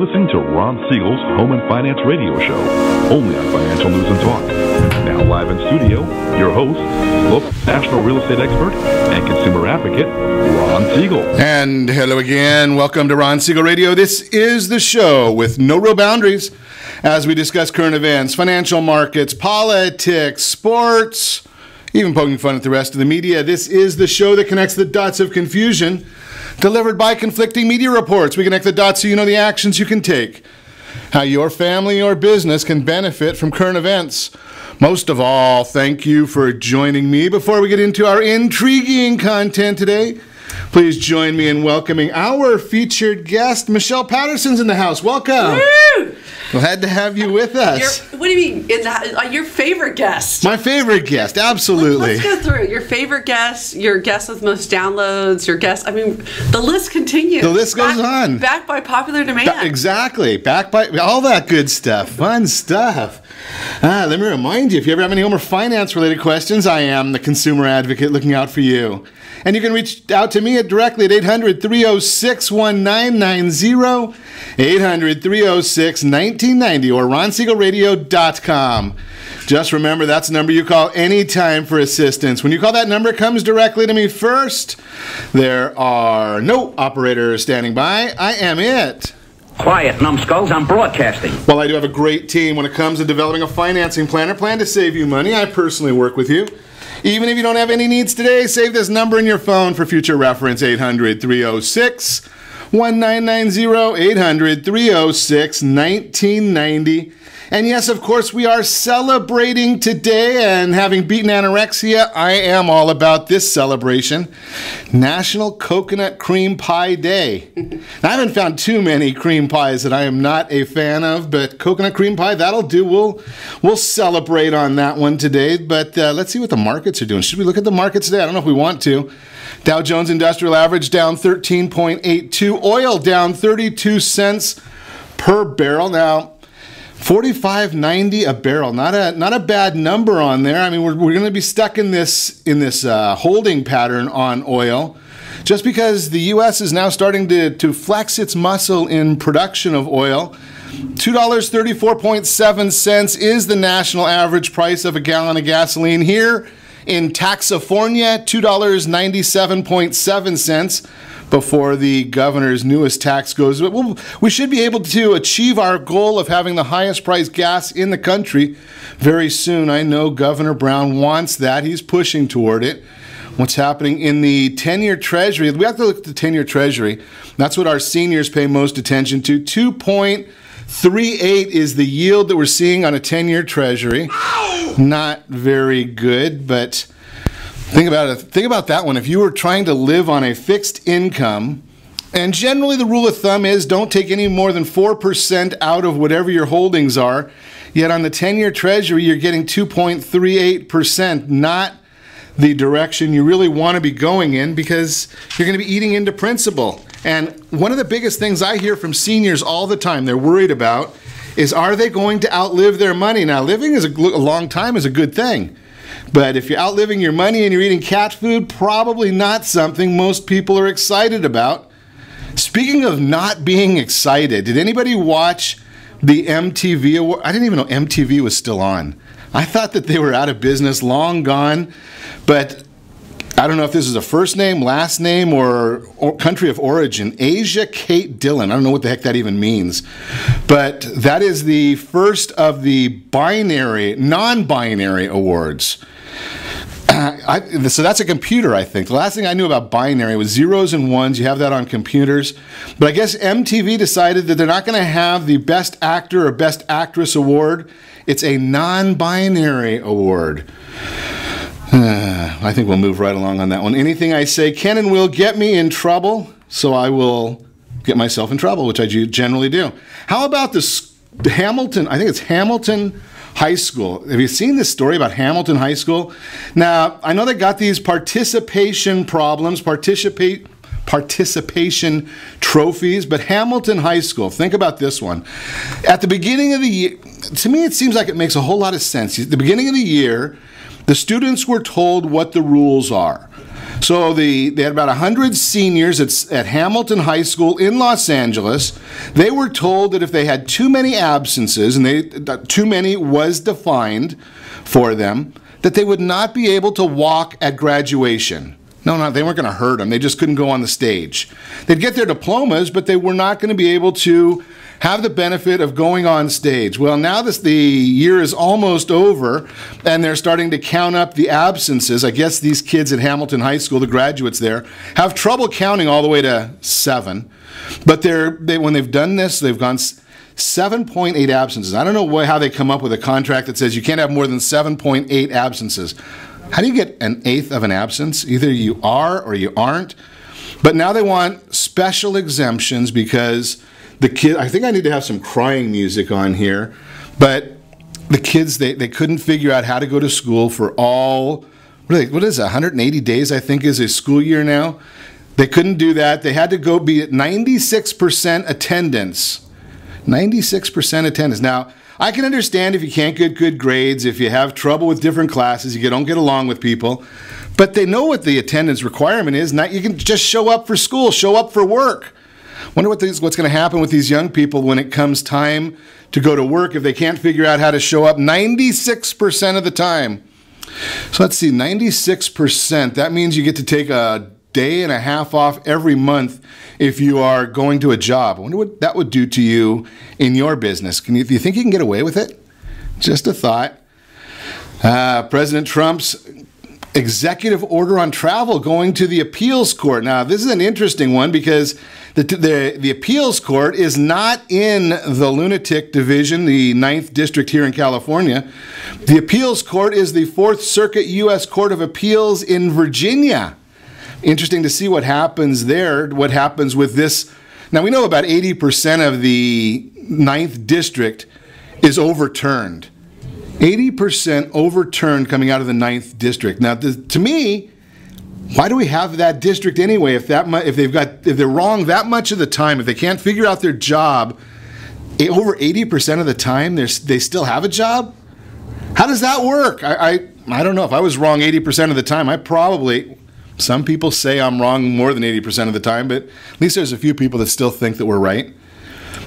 listening to Ron Siegel's Home and Finance Radio Show, only on Financial News and Talk. Now live in studio, your host, local national real estate expert and consumer advocate, Ron Siegel. And hello again. Welcome to Ron Siegel Radio. This is the show with no real boundaries as we discuss current events, financial markets, politics, sports, even poking fun at the rest of the media. This is the show that connects the dots of confusion delivered by conflicting media reports. We connect the dots so you know the actions you can take, how your family or business can benefit from current events. Most of all, thank you for joining me. Before we get into our intriguing content today, please join me in welcoming our featured guest. Michelle Patterson's in the house. Welcome. Woo! Glad to have you with us. What do you mean? Your favorite guest? My favorite guest, absolutely. Let's go through your favorite guest, your guest with most downloads, your guest. I mean, the list continues. The list goes on. Backed by popular demand. Exactly. Backed by all that good stuff. Fun stuff. Let me remind you, if you ever have any home or finance-related questions, I am the consumer advocate looking out for you. And you can reach out to me directly at 800-306-1990, 800-306-1990, or ronsiegelradio.com. Just remember, that's the number you call anytime for assistance. When you call that number, it comes directly to me first. There are no operators standing by. I am it. Quiet, numbskulls, I'm broadcasting. Well, I do have a great team when it comes to developing a financing plan or plan to save you money. I personally work with you. Even if you don't have any needs today, save this number in your phone for future reference, 800-306-1990, 800-306-1990. And yes, of course, we are celebrating today, and having beaten anorexia, I am all about this celebration. National Coconut Cream Pie Day. Now, I haven't found too many cream pies that I am not a fan of, but coconut cream pie, that'll do. We'll celebrate on that one today, but let's see what the markets are doing. Should we look at the markets today? I don't know if we want to. Dow Jones Industrial Average down 13.82. Oil down 32 cents per barrel. Now, $45.90 a barrel, not a bad number on there. I mean, we're going to be stuck in this holding pattern on oil, just because the U.S. is now starting to flex its muscle in production of oil. $2.34.7 is the national average price of a gallon of gasoline here in Taxifornia. $2.97.7 before the governor's newest tax goes. We should be able to achieve our goal of having the highest priced gas in the country very soon. I know Governor Brown wants that. He's pushing toward it. What's happening in the 10-year Treasury? We have to look at the 10-year Treasury. That's what our seniors pay most attention to. 2.38 is the yield that we're seeing on a 10-year Treasury. Not very good, but think about it. Think about that one. If you were trying to live on a fixed income, and generally the rule of thumb is don't take any more than 4% out of whatever your holdings are, yet on the 10-year Treasury you're getting 2.38%, not the direction you really want to be going in, because you're going to be eating into principal. And one of the biggest things I hear from seniors all the time they're worried about is, are they going to outlive their money? Now, living is a long time is a good thing. But if you're outliving your money and you're eating cat food, probably not something most people are excited about. Speaking of not being excited, did anybody watch the MTV Award? I didn't even know MTV was still on. I thought that they were out of business, long gone. But I don't know if this is a first name, last name, or country of origin. Asia Kate Dillon. I don't know what the heck that even means. But that is the first of the non-binary awards. So that's a computer, I think. The last thing I knew about binary was zeros and ones. You have that on computers. But I guess MTV decided that they're not going to have the Best Actor or Best Actress award. It's a non-binary award. I think we'll move right along on that one. Anything I say can and will get me in trouble, so I will get myself in trouble, which I generally do. How about this Hamilton? I think it's Hamilton High School. Have you seen this story about Hamilton High School? Now, I know they got these participation problems, participation trophies, but Hamilton High School, think about this one. At the beginning of the year, to me it seems like it makes a whole lot of sense. At the beginning of the year, the students were told what the rules are. So they had about 100 seniors at Hamilton High School in Los Angeles. They were told that if they had too many absences, and too many was defined for them, that they would not be able to walk at graduation. No, they weren't going to hurt them. They just couldn't go on the stage. They'd get their diplomas, but they were not going to be able to have the benefit of going on stage. Well, now the year is almost over, and they're starting to count up the absences. I guess these kids at Hamilton High School, the graduates there, have trouble counting all the way to 7. But when they've done this, they've gone 7.8 absences. I don't know how they come up with a contract that says you can't have more than 7.8 absences. How do you get an eighth of an absence? Either you are or you aren't. But now they want special exemptions because the kid, I think I need to have some crying music on here, but the kids, they couldn't figure out how to go to school for all, what is it, 180 days I think is a school year now? They couldn't do that. They had to go be at 96% attendance. 96% attendance. Now, I can understand if you can't get good grades, if you have trouble with different classes, you don't get along with people, but they know what the attendance requirement is. Not, you can just show up for school, show up for work. Wonder what's going to happen with these young people when it comes time to go to work if they can't figure out how to show up 96% of the time. So let's see, 96%. That means you get to take a day and a half off every month if you are going to a job. I wonder what that would do to you in your business. Do you think you can get away with it? Just a thought. President Trump's executive order on travel going to the appeals court. Now, this is an interesting one because the appeals court is not in the lunatic division, the 9th district here in California. The appeals court is the 4th Circuit U.S. Court of Appeals in Virginia. Interesting to see what happens there, what happens with this. Now, we know about 80% of the 9th district is overturned. 80% overturned coming out of the 9th district. Now, to me, why do we have that district anyway? If they're wrong that much of the time, if they can't figure out their job, over 80% of the time they still have a job? How does that work? I don't know. If I was wrong 80% of the time, some people say I'm wrong more than 80% of the time, but at least there's a few people that still think that we're right.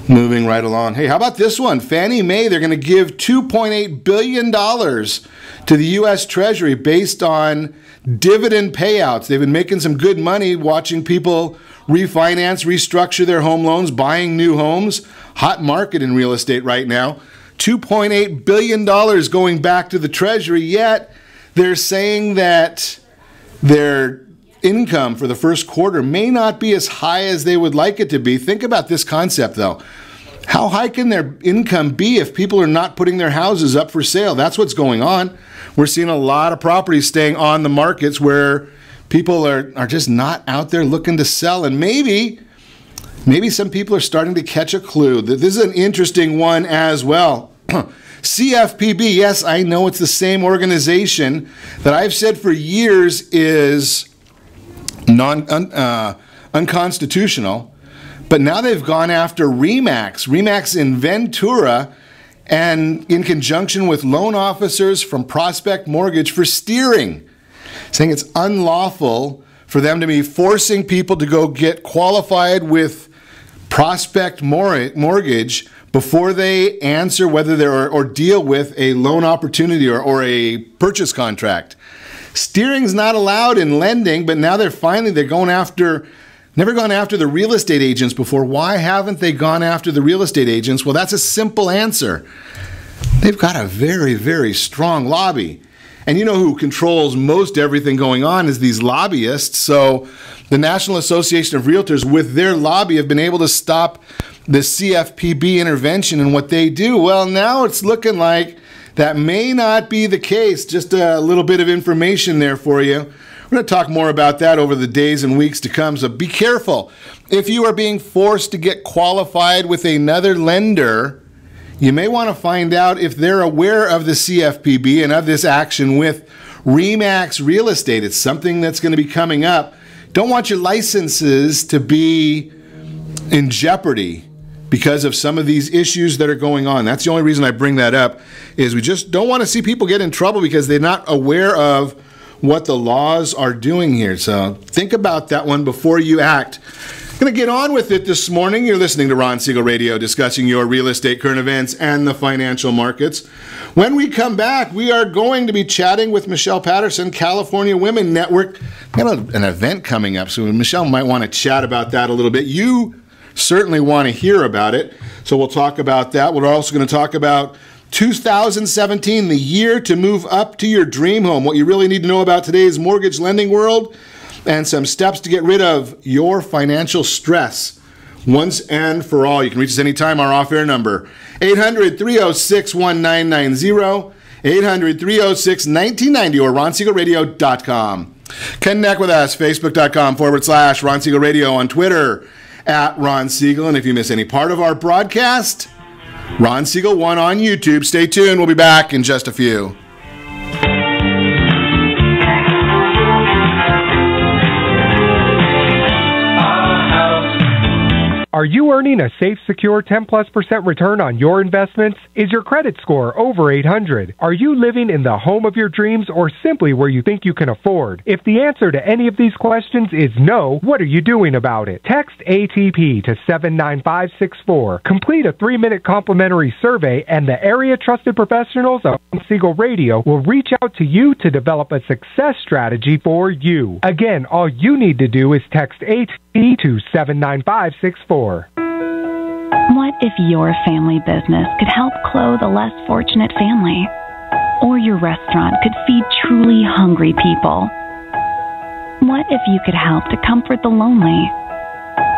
Moving right along. Hey, how about this one? Fannie Mae, they're going to give $2.8 billion to the U.S. Treasury based on dividend payouts. They've been making some good money watching people refinance, restructure their home loans, buying new homes. Hot market in real estate right now. $2.8 billion going back to the Treasury, yet they're saying that their income for the first quarter may not be as high as they would like it to be. Think about this concept, though. How high can their income be if people are not putting their houses up for sale? That's what's going on. We're seeing a lot of properties staying on the markets where people are just not out there looking to sell. And maybe some people are starting to catch a clue. This is an interesting one as well. CFPB, yes, I know it's the same organization that I've said for years is unconstitutional, but now they've gone after RE/MAX in Ventura, and in conjunction with loan officers from Prospect Mortgage for steering, saying it's unlawful for them to be forcing people to go get qualified with Prospect Mortgage before they answer whether they're or deal with a loan opportunity or a purchase contract. Steering's not allowed in lending, but now they're going after, never gone after the real estate agents before. Why haven't they gone after the real estate agents? Well, that's a simple answer. They've got a very, very strong lobby. And you know who controls most everything going on is these lobbyists. So the National Association of Realtors, with their lobby, have been able to stop the CFPB intervention and what they do. Well, now it's looking like that may not be the case. Just a little bit of information there for you. We're going to talk more about that over the days and weeks to come, so be careful. If you are being forced to get qualified with another lender, you may want to find out if they're aware of the CFPB and of this action with RE/MAX Real Estate. It's something that's going to be coming up. Don't want your licenses to be in jeopardy because of some of these issues that are going on. That's the only reason I bring that up, is we just don't want to see people get in trouble because they're not aware of what the laws are doing here. So think about that one before you act. Going to get on with it this morning. You're listening to Ron Siegel Radio, discussing your real estate, current events, and the financial markets. When we come back, we are going to be chatting with Michelle Patterson, California Women Network. We got an event coming up, so Michelle might want to chat about that a little bit. You certainly want to hear about it, so we'll talk about that. We're also going to talk about 2017, the year to move up to your dream home, what you really need to know about today's mortgage lending world, and some steps to get rid of your financial stress once and for all. You can reach us anytime. Our off-air number, 800-306-1990, 800-306-1990, or ronsiegelradio.com. Connect with us, facebook.com/Ron Siegel Radio, on Twitter, @Ron Siegel. And if you miss any part of our broadcast, Ron Siegel 1 on YouTube. Stay tuned. We'll be back in just a few. Are you earning a safe, secure 10+% return on your investments? Is your credit score over 800? Are you living in the home of your dreams or simply where you think you can afford? If the answer to any of these questions is no, what are you doing about it? Text ATP to 79564. Complete a 3-minute complimentary survey, and the area trusted professionals of Siegel Radio will reach out to you to develop a success strategy for you. Again, all you need to do is text ATP to 79564. What if your family business could help clothe a less fortunate family? Or your restaurant could feed truly hungry people? What if you could help to comfort the lonely?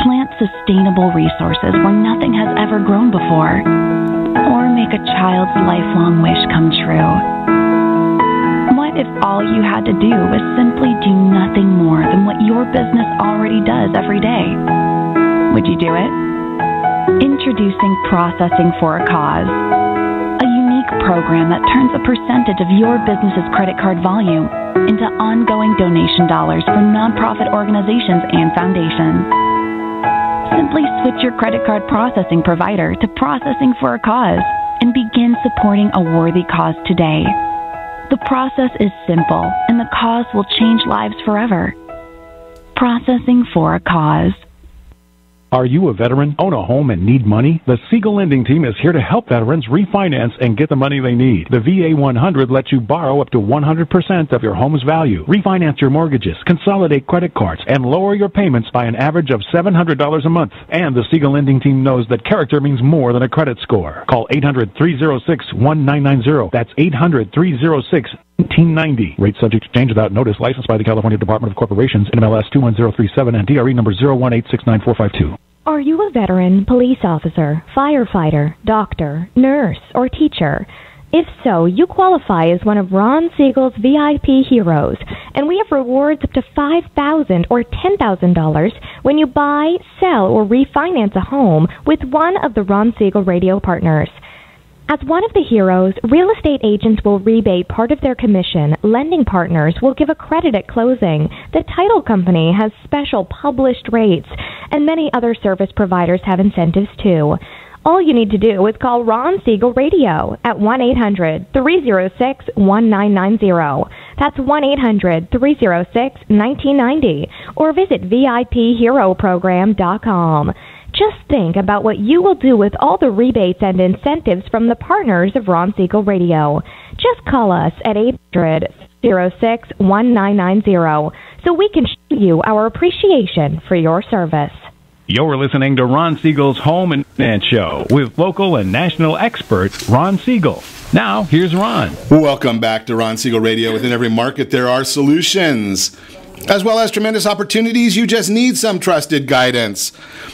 Plant sustainable resources where nothing has ever grown before? Or make a child's lifelong wish come true? What if all you had to do was simply do nothing more than what your business already does every day? Would you do it? Introducing Processing for a Cause, a unique program that turns a percentage of your business's credit card volume into ongoing donation dollars for nonprofit organizations and foundations. Simply switch your credit card processing provider to Processing for a Cause and begin supporting a worthy cause today. The process is simple, and the cause will change lives forever. Processing for a Cause. Are you a veteran, own a home, and need money? The Siegel Lending Team is here to help veterans refinance and get the money they need. The VA 100 lets you borrow up to 100% of your home's value, refinance your mortgages, consolidate credit cards, and lower your payments by an average of $700 a month. And the Siegel Lending Team knows that character means more than a credit score. Call 800-306-1990. That's 800-306-1990. Rate subject to change without notice. Licensed by the California Department of Corporations, NMLS 21037, and DRE number 018694552. Are you a veteran, police officer, firefighter, doctor, nurse, or teacher? If so, you qualify as one of Ron Siegel's VIP heroes, and we have rewards up to $5,000 or $10,000 when you buy, sell, or refinance a home with one of the Ron Siegel radio partners. As one of the heroes, real estate agents will rebate part of their commission. Lending partners will give a credit at closing. The title company has special published rates, and many other service providers have incentives too. All you need to do is call Ron Siegel Radio at 1-800-306-1990. That's 1-800-306-1990. Or visit VIPHeroProgram.com. Just think about what you will do with all the rebates and incentives from the partners of Ron Siegel Radio. Just call us at 800-306-1990 so we can show you our appreciation for your service. You're listening to Ron Siegel's Home and Finance Show with local and national expert Ron Siegel. Now, here's Ron. Welcome back to Ron Siegel Radio. Within every market, there are solutions, as well as tremendous opportunities. You just need some trusted guidance.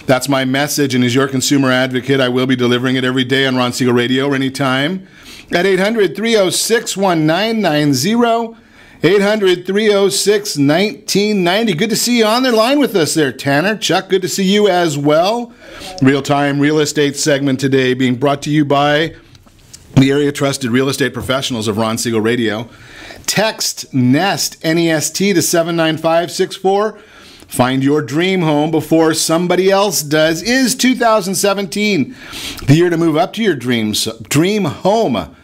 That's my message, and as your consumer advocate, I will be delivering it every day on Ron Siegel Radio or anytime at 800-306-1990, 800-306-1990. Good to see you on the line with us there, Tanner. Chuck, good to see you as well. Real-time real estate segment today being brought to you by the area trusted real estate professionals of Ron Siegel Radio. Text NEST, N-E-S-T, to 79564. Find your dream home before somebody else does. Is 2017 the year to move up to your dream home?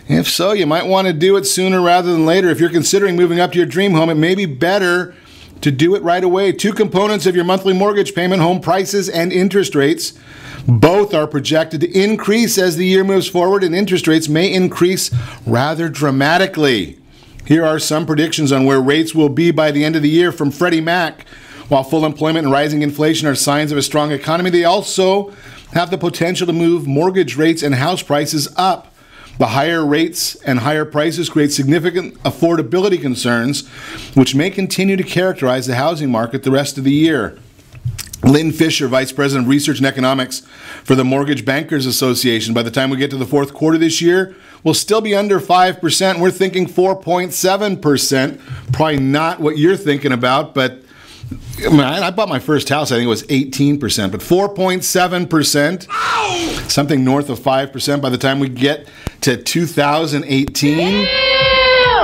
If so, you might want to do it sooner rather than later. If you're considering moving up to your dream home, it may be better to do it right away. Two components of your monthly mortgage payment, home prices and interest rates. Both are projected to increase as the year moves forward, and interest rates may increase rather dramatically. Here are some predictions on where rates will be by the end of the year from Freddie Mac. While full employment and rising inflation are signs of a strong economy, they also have the potential to move mortgage rates and house prices up. The higher rates and higher prices create significant affordability concerns, which may continue to characterize the housing market the rest of the year. Lynn Fisher, Vice President of Research and Economics for the Mortgage Bankers Association. By the time we get to the fourth quarter this year, we'll still be under 5%. We're thinking 4.7%. Probably not what you're thinking about, but I bought my first house, I think it was 18%, but 4.7%, something north of 5% by the time we get to 2018.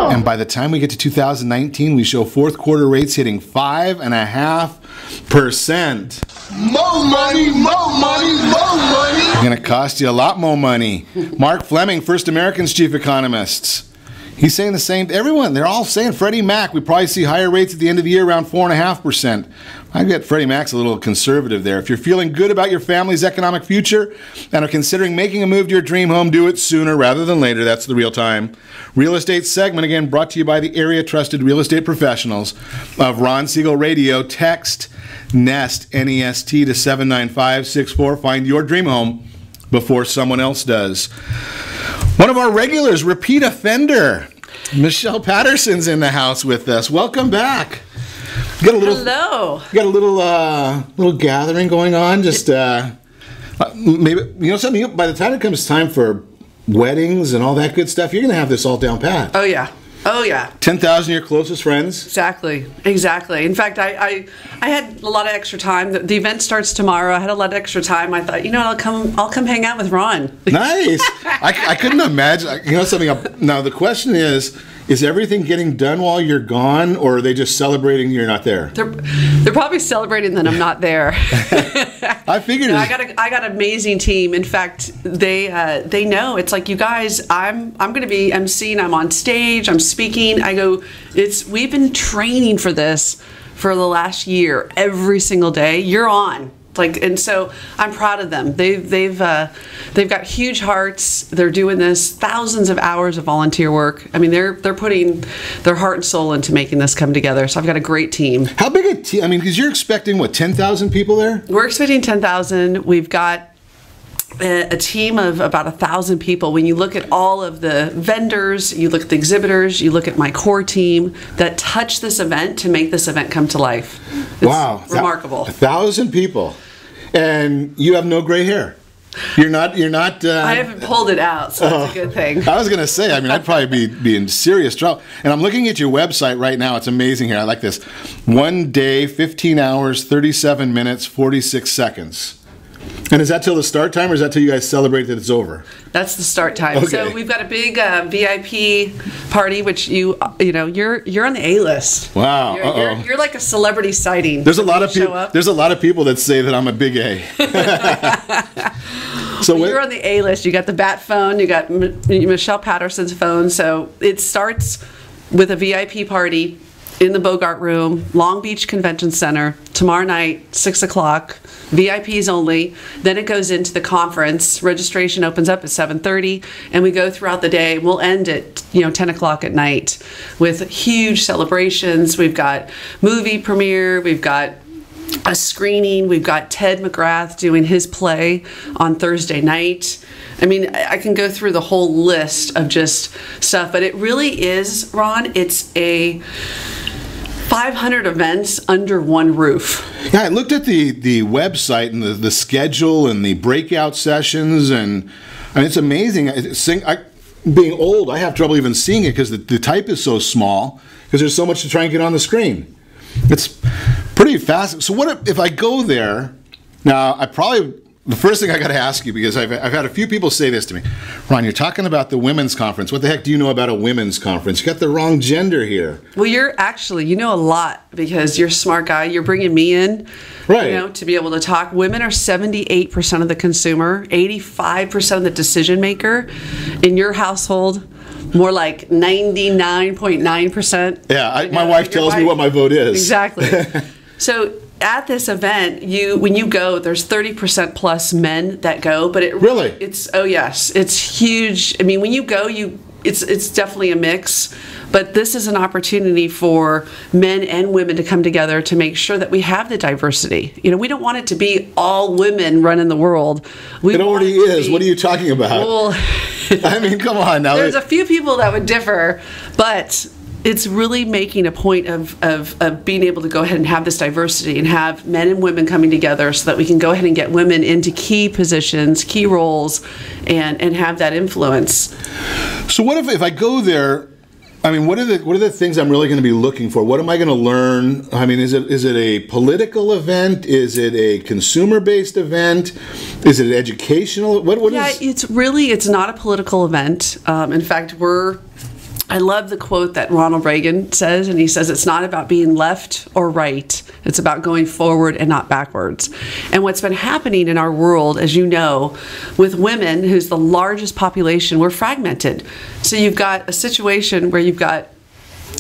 And by the time we get to 2019, we show fourth quarter rates hitting 5.5%. More money, more money, more money. It's going to cost you a lot more money. Mark Fleming, First American's chief economist. He's saying the same. Everyone, they're all saying Freddie Mac. We probably see higher rates at the end of the year, around 4.5%. I get Freddie Mac's a little conservative there. If you're feeling good about your family's economic future and are considering making a move to your dream home, do it sooner rather than later. That's the real time. Real estate segment, again, brought to you by the area trusted real estate professionals of Ron Siegel Radio. Text NEST, N-E-S-T, to 79564. Find your dream home before someone else does. One of our regulars, repeat offender, Michelle Patterson's in the house with us. Welcome back. Got a little, hello. Got a little gathering going on. Just maybe something. By the time it comes time for weddings and all that good stuff, you're going to have this all down pat. Oh yeah. Oh yeah. 10,000 of your closest friends. Exactly. In fact, I had a lot of extra time. The event starts tomorrow. I had a lot of extra time. I thought, I'll come hang out with Ron. Nice. I couldn't imagine. Something. Now the question is everything getting done while you're gone, or are they just celebrating you're not there? They're probably celebrating that I'm not there. I figured. I got an amazing team. In fact, they know. It's like, you guys, I'm going to be emceeing. I'm on stage. I'm speaking. I go. We've been training for this for the last year. Every single day, you're on. And so I'm proud of them. They've got huge hearts. They're doing this, thousands of hours of volunteer work. I mean, they're putting their heart and soul into making this come together. So I've got a great team. How big a team? I mean, because you're expecting 10,000 people there? We're expecting 10,000. We've got a team of about 1,000 people. When you look at all of the vendors, you look at the exhibitors, you look at my core team that touch this event to make this event come to life. It's wow, remarkable. 1,000 people, and you have no gray hair. You're not. I haven't pulled it out, so that's a good thing. I was going to say, I'd probably be in serious trouble. And I'm looking at your website right now. It's amazing here. I like this. 1 day, 15 hours, 37 minutes, 46 seconds. And is that till the start time, or is that till you guys celebrate that it's over? That's the start time. Okay. So we've got a big VIP party, which you're on the A list. Wow. You're like a celebrity sighting. There's a lot of people. There's a lot of people that say that I'm a big A. So you're on the A list. You got the bat phone. You got Michelle Patterson's phone. So it starts with a VIP party in the Bogart Room, Long Beach Convention Center, tomorrow night, 6 o'clock, VIPs only. Then it goes into the conference. Registration opens up at 7:30, and we go throughout the day. We'll end at 10 o'clock at night with huge celebrations. We've got movie premiere. We've got a screening. We've got Ted McGrath doing his play on Thursday night. I mean, I can go through the whole list of just stuff, but it really is, Ron, it's a 500 events under one roof. Yeah, I looked at the website and the schedule and the breakout sessions, and it's amazing. Being old, I have trouble even seeing it because the type is so small because there's so much to try and get on the screen. It's pretty fast. So what if I go there? Now, the first thing I got to ask you, because I've had a few people say this to me, Ron, you're talking about the women's conference. What the heck do you know about a women's conference? You got the wrong gender here. Well, you know a lot because you're a smart guy. You're bringing me in, right? To be able to talk. Women are 78% of the consumer, 85% of the decision maker, In your household, more like 99.9%. Yeah, my wife tells me what my vote is. Exactly. So at this event, when you go, there's 30% plus men that go, but oh yes, it's huge. I mean, when you go, it's definitely a mix, but this is an opportunity for men and women to come together to make sure that we have the diversity. We don't want it to be all women running the world. It already is. What are you talking about? Well, I mean, come on now. There's a few people that would differ, but it's really making a point of being able to go ahead and have this diversity and have men and women coming together so that we can go ahead and get women into key positions, key roles, and have that influence. So what if I go there? I mean, what are the things I'm really going to be looking for? What am I going to learn? I mean, is it a political event? Is it a consumer-based event? Is it educational? What is? It's not a political event. In fact, I love the quote that Ronald Reagan says, and he says it's not about being left or right. It's about going forward and not backwards. And what's been happening in our world, as you know, with women, who's the largest population, we're fragmented. So you've got a situation where you've got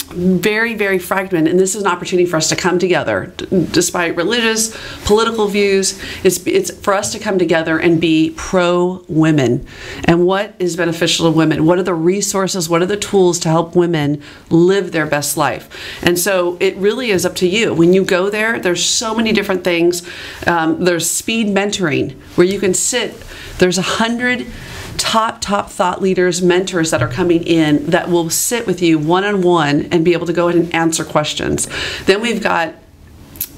very, very fragmented, and this is an opportunity for us to come together, despite religious, political views. It's for us to come together and be pro-women. And what is beneficial to women? What are the resources? What are the tools to help women live their best life? And so it really is up to you. When you go there, there's so many different things. There's speed mentoring, where you can sit. There's 100 top thought leaders, mentors that are coming in that will sit with you one-on-one and be able to go ahead and answer questions. Then we've got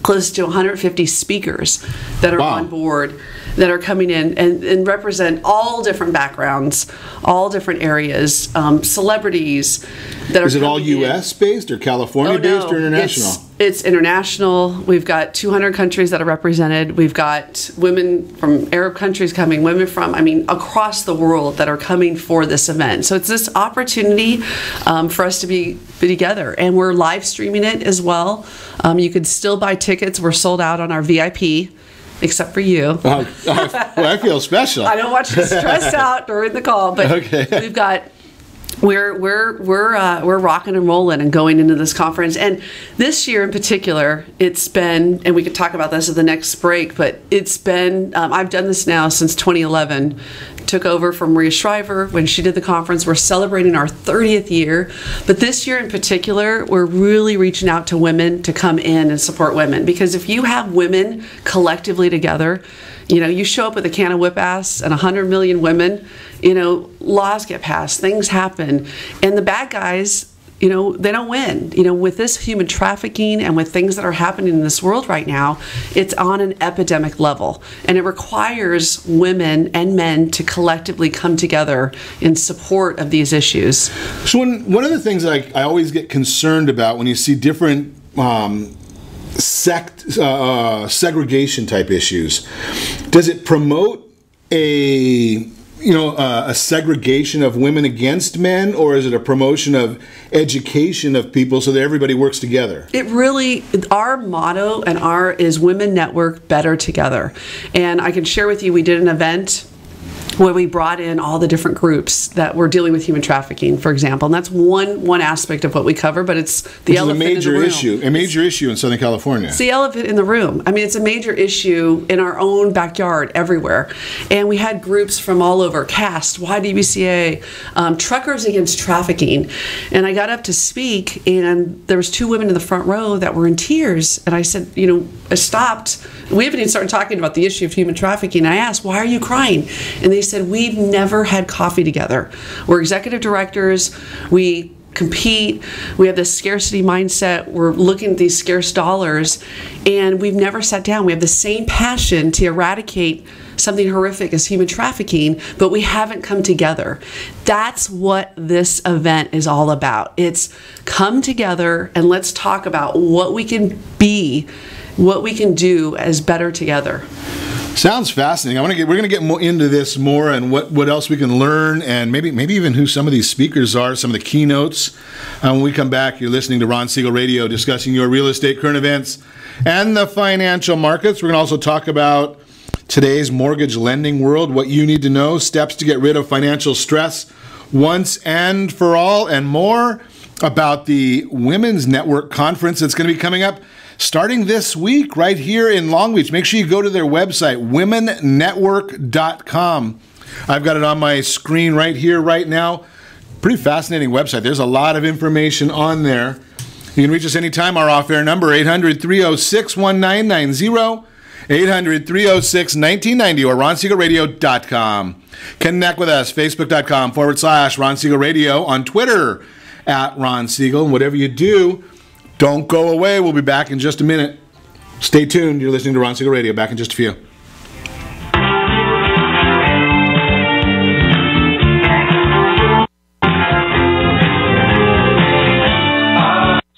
close to 150 speakers that are on board, that are coming in and represent all different backgrounds, all different areas, celebrities that are. Is it all U.S. based or California based or international? It's international. We've got 200 countries that are represented. We've got women from Arab countries coming, women from, across the world that are coming for this event. So it's this opportunity for us to be together. And we're live streaming it as well. You can still buy tickets. We're sold out on our VIP. Except for you. Well, I feel special. I don't want you to stress out during the call, but we've got. We're rocking and rolling and going into this conference. And this year in particular, it's been, and we could talk about this at the next break, but it's been, I've done this now since 2011. Took over from Maria Shriver when she did the conference. We're celebrating our 30th year. But this year in particular, we're really reaching out to women to come in and support women. Because if you have women collectively together, you show up with a can of whip ass and 100 million women, laws get passed, things happen. And the bad guys, they don't win. With this human trafficking and with things that are happening in this world right now, it's on an epidemic level. And it requires women and men to collectively come together in support of these issues. So one of the things that I always get concerned about when you see different segregation type issues, does it promote a segregation of women against men, or is it a promotion of education of people so that everybody works together? It really, our motto is Women Network Better Together. And I can share with you, we did an event where we brought in all the different groups that were dealing with human trafficking, for example. And that's one aspect of what we cover, but it's the elephant in the room. A major issue in Southern California. It's the elephant in the room. It's a major issue in our own backyard, everywhere. And we had groups from all over, CAST, YWCA, Truckers Against Trafficking. And I got up to speak, and there was 2 women in the front row that were in tears. And I said, I stopped. We haven't even started talking about the issue of human trafficking. I asked, why are you crying? And they said, we've never had coffee together. We're executive directors. We compete. We have this scarcity mindset. We're looking at these scarce dollars, and we've never sat down. We have the same passion to eradicate something horrific as human trafficking, but we haven't come together. That's what this event is all about. It's come together and let's talk about what we can be, what we can do as better together. Sounds fascinating. We're going to get more into this more and what else we can learn, and maybe even who some of these speakers are, some of the keynotes. When we come back, you're listening to Ron Siegel Radio, discussing your real estate current events and the financial markets. We're going to also talk about today's mortgage lending world, what you need to know, steps to get rid of financial stress, once and for all, and more about the Women's Network Conference that's going to be coming up starting this week right here in Long Beach. Make sure you go to their website, womennetwork.com. I've got it on my screen right here, right now. Pretty fascinating website. There's a lot of information on there. You can reach us anytime. Our off-air number, 800-306-1990, 800-306-1990, or ronsiegelradio.com. Connect with us, facebook.com/Ron Siegel Radio, on Twitter @Ron Siegel. And whatever you do, don't go away. We'll be back in just a minute. Stay tuned. You're listening to Ron Siegel Radio. Back in just a few.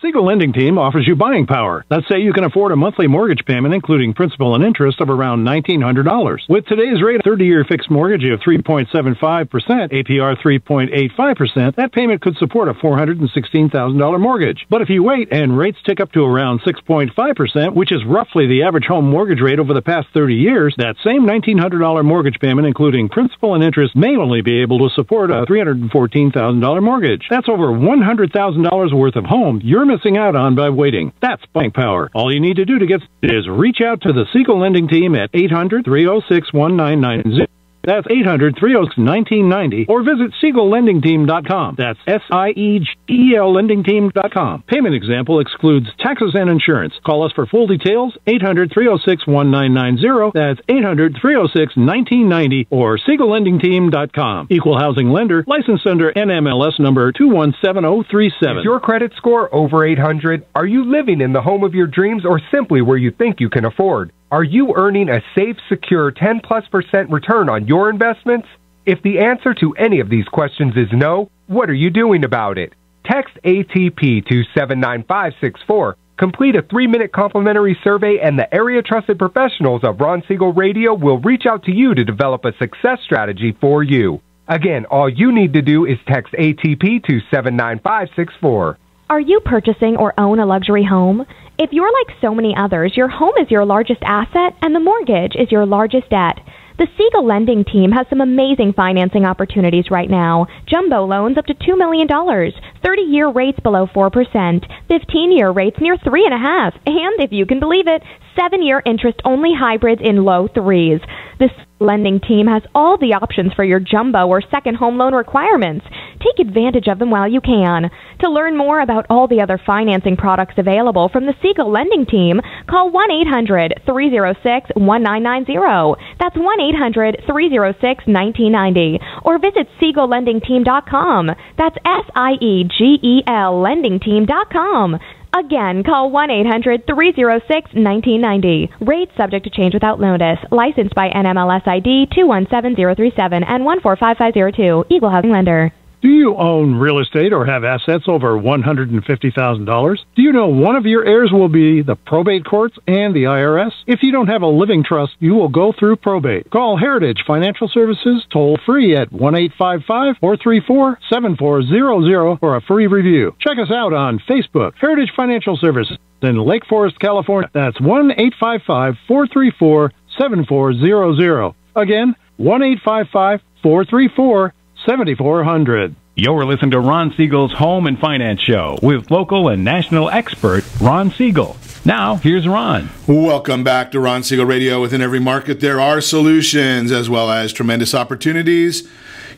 Siegel Lending Team offers you buying power. Let's say you can afford a monthly mortgage payment, including principal and interest, of around $1,900. With today's rate, 30-year fixed mortgage of 3.75%, APR 3.85%, that payment could support a $416,000 mortgage. But if you wait and rates tick up to around 6.5%, which is roughly the average home mortgage rate over the past 30 years, that same $1,900 mortgage payment, including principal and interest, may only be able to support a $314,000 mortgage. That's over $100,000 worth of home you're missing out on by waiting. That's buying power. All you need to do to get is reach out to the Siegel Lending Team at 800-306-1990. That's 800-306-1990, or visit SiegelLendingTeam.com. That's SIEGEL LendingTeam.com. Payment example excludes taxes and insurance. Call us for full details, 800-306-1990. That's 800-306-1990, or SiegelLendingTeam.com. Equal housing lender, licensed under NMLS number 217037. Is your credit score over 800? Are you living in the home of your dreams, or simply where you think you can afford? Are you earning a safe, secure 10+% return on your investments? If the answer to any of these questions is no, what are you doing about it? Text ATP to 79564. Complete a 3-minute complimentary survey, and the area trusted professionals of Ron Siegel Radio will reach out to you to develop a success strategy for you. Again, all you need to do is text ATP to 79564. Are you purchasing or own a luxury home? If you're like so many others, your home is your largest asset and the mortgage is your largest debt. The Siegel Lending Team has some amazing financing opportunities right now. Jumbo loans up to $2 million, 30-year rates below 4%, 15-year rates near 3.5%, and if you can believe it, 7-year interest-only hybrids in low 3s. This lending team has all the options for your jumbo or second home loan requirements. Take advantage of them while you can. To learn more about all the other financing products available from the Siegel Lending Team, call 1-800-306-1990. That's 1-800-306-1990. Or visit SiegelLendingTeam.com. That's SIEGEL LendingTeam.com. Again, call 1-800-306-1990. Rates subject to change without notice. Licensed by NMLS ID 217037 and 145502. Equal housing lender. Do you own real estate or have assets over $150,000? Do you know one of your heirs will be the probate courts and the IRS? If you don't have a living trust, you will go through probate. Call Heritage Financial Services toll free at 1-855-434-7400 for a free review. Check us out on Facebook, Heritage Financial Services in Lake Forest, California. That's 1-855-434-7400. Again, 1-855-434-7400. You're listening to Ron Siegel's Home and Finance Show with local and national expert Ron Siegel. Now, here's Ron. Welcome back to Ron Siegel Radio. Within every market, there are solutions as well as tremendous opportunities.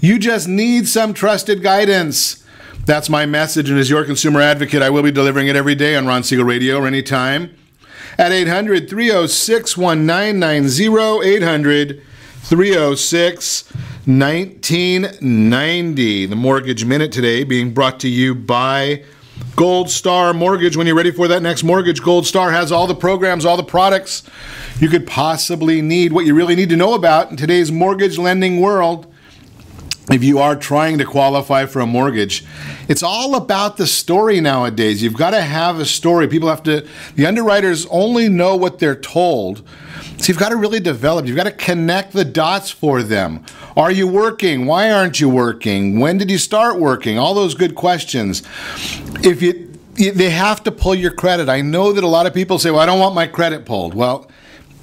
You just need some trusted guidance. That's my message, and as your consumer advocate, I will be delivering it every day on Ron Siegel Radio or anytime at 800-306-1990, 800-306-1990. The Mortgage Minute today being brought to you by Gold Star Mortgage. When you're ready for that next mortgage, Gold Star has all the programs, all the products you could possibly need, what you really need to know about in today's mortgage lending world. If you are trying to qualify for a mortgage, it's all about the story nowadays. You've got to have a story. The underwriters only know what they're told. So you've got to really develop. You've got to connect the dots for them. Are you working? Why aren't you working? When did you start working? All those good questions. They have to pull your credit. I know that a lot of people say, well, I don't want my credit pulled. Well,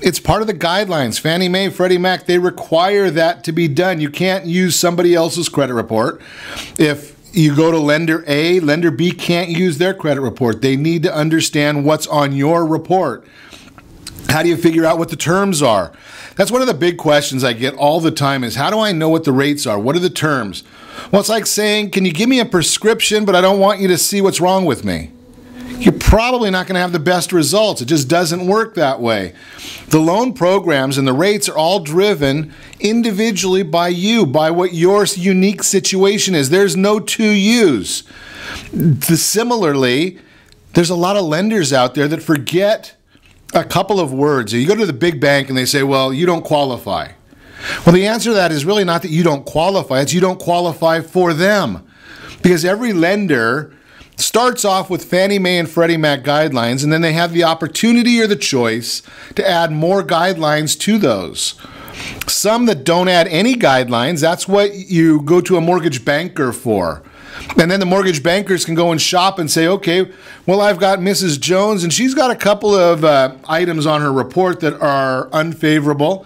It's part of the guidelines. Fannie Mae, Freddie Mac, they require that to be done. You can't use somebody else's credit report. If you go to lender A, lender B can't use their credit report. They need to understand what's on your report. How do you figure out what the terms are? That's one of the big questions I get all the time is, how do I know what the rates are? What are the terms? Well, it's like saying, can you give me a prescription, but I don't want you to see what's wrong with me? You're probably not going to have the best results. It just doesn't work that way. The loan programs and the rates are all driven individually by you, by what your unique situation is. There's no two yous. Similarly, there's a lot of lenders out there that forget a couple of words. You go to the big bank and they say, well, you don't qualify. Well, the answer to that is really not that you don't qualify, it's you don't qualify for them. Because every lender starts off with Fannie Mae and Freddie Mac guidelines, and then they have the opportunity or the choice to add more guidelines to those. Some that don't add any guidelines, that's what you go to a mortgage banker for. And then the mortgage bankers can go and shop and say, okay, well, I've got Mrs. Jones, and she's got a couple of items on her report that are unfavorable.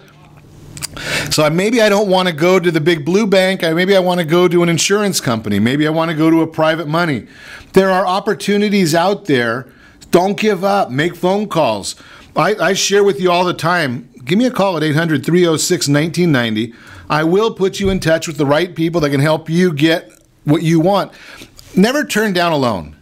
So maybe I don't want to go to the big blue bank. Maybe I want to go to an insurance company. Maybe I want to go to a private money. There are opportunities out there. Don't give up. Make phone calls. I share with you all the time. Give me a call at 800-306-1990. I will put you in touch with the right people that can help you get what you want. Never turn down a loan.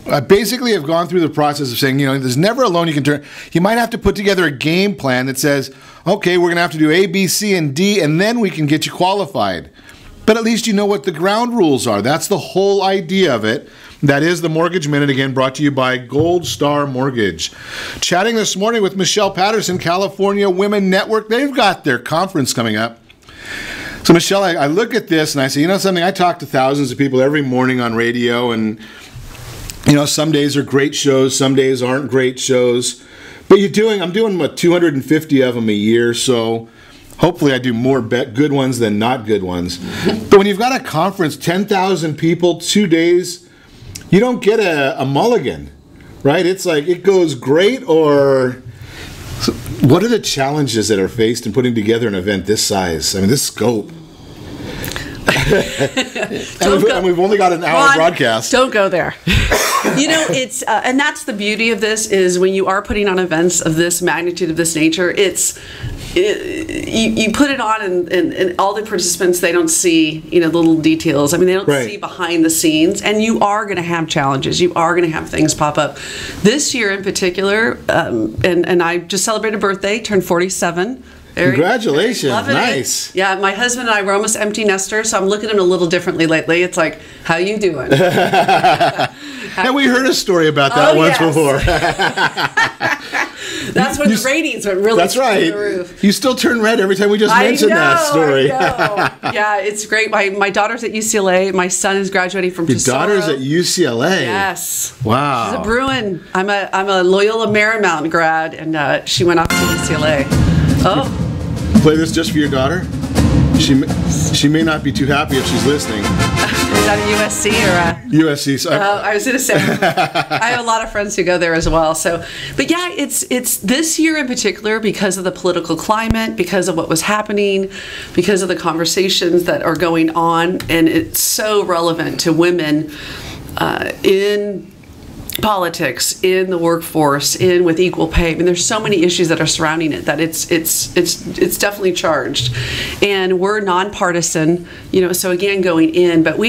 I basically have gone through the process of saying, there's never a loan you can turn. You might have to put together a game plan that says, okay, we're going to have to do A, B, C, and D, and then we can get you qualified. But at least you know what the ground rules are. That's the whole idea of it. That is the Mortgage Minute, again, brought to you by Gold Star Mortgage. Chatting this morning with Michelle Patterson, California Women Network. They've got their conference coming up. So, Michelle, I look at this and I say, something, I talk to thousands of people every morning on radio, and some days are great shows, some days aren't great shows. But I'm doing 250 of them a year, so hopefully I do more good ones than not good ones. But when you've got a conference, 10,000 people, 2 days, you don't get a mulligan, right? It's like it goes great, or so what are the challenges that are faced in putting together an event this size? I mean, this scope. and we've only got an hour broadcast. Don't go there. It's and that's the beauty of this, is when you are putting on events of this magnitude, of this nature, you put it on and all the participants, they don't see the little details. I mean, they don't see behind the scenes, and you are going to have challenges. You are going to have things pop up. This year in particular, and I just celebrated a birthday, turned 47. Congratulations. Nice. Yeah, my husband and I were almost empty nesters, so I'm looking at him a little differently lately. It's like, how you doing? And we heard a story about that once before. That's when the ratings went really through the roof. You still turn red every time we just mention that story. I know. Yeah, it's great. My daughter's at UCLA. My son is graduating from Your daughter's at UCLA? Yes. Wow. She's a Bruin. I'm a Loyola Marymount grad, and she went off to UCLA. Oh. Play this just for your daughter? She may not be too happy if she's listening. Is that a USC or a... USC. So I was going to say, I have a lot of friends who go there as well. So, but yeah, it's this year in particular, because of the political climate, because of what was happening, because of the conversations that are going on, and it's so relevant to women in politics, in the workforce, with equal pay. I mean, there's so many issues that are surrounding it that it's definitely charged, and we're nonpartisan, so again, going in, but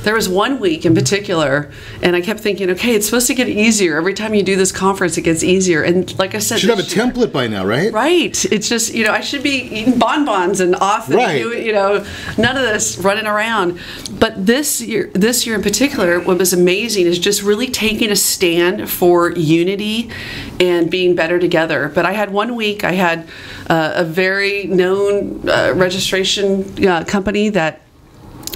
there was one week in particular, and I kept thinking, okay, it's supposed to get easier. Every time you do this conference, it gets easier. And like I said, you should have a template by now, right? Right. It's just, I should be eating bonbons and off and none of this running around. But this year in particular, what was amazing is just really taking a stand for unity and being better together. But I had 1 week, I had a very known registration company that